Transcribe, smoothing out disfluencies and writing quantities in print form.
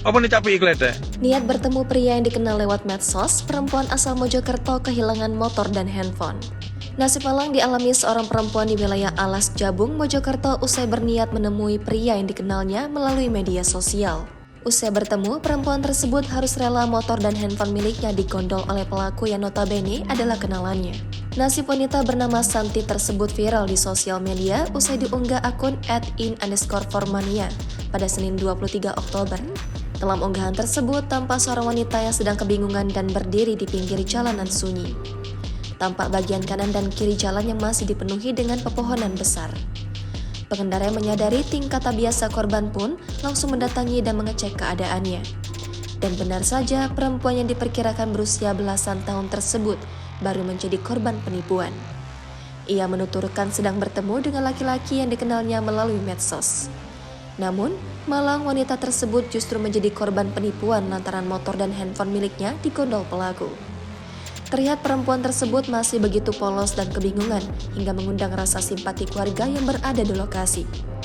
Apa nih capek iklan? Niat bertemu pria yang dikenal lewat medsos, perempuan asal Mojokerto kehilangan motor dan handphone. Nasib malang dialami seorang perempuan di wilayah Alas Jabung, Mojokerto usai berniat menemui pria yang dikenalnya melalui media sosial. Usai bertemu, perempuan tersebut harus rela motor dan handphone miliknya digondol oleh pelaku yang notabene adalah kenalannya. Nasib wanita bernama Santi tersebut viral di sosial media usai diunggah akun @in_formania pada Senin 23 Oktober. Dalam unggahan tersebut, tampak seorang wanita yang sedang kebingungan dan berdiri di pinggir jalanan sunyi. Tampak bagian kanan dan kiri jalan yang masih dipenuhi dengan pepohonan besar. Pengendara yang menyadari tingkah tak biasa korban pun langsung mendatangi dan mengecek keadaannya. Dan benar saja, perempuan yang diperkirakan berusia belasan tahun tersebut baru menjadi korban penipuan. Ia menuturkan sedang bertemu dengan laki-laki yang dikenalnya melalui medsos. Namun, malang wanita tersebut justru menjadi korban penipuan lantaran motor dan handphone miliknya digondol pelaku. Terlihat perempuan tersebut masih begitu polos dan kebingungan hingga mengundang rasa simpati warga yang berada di lokasi.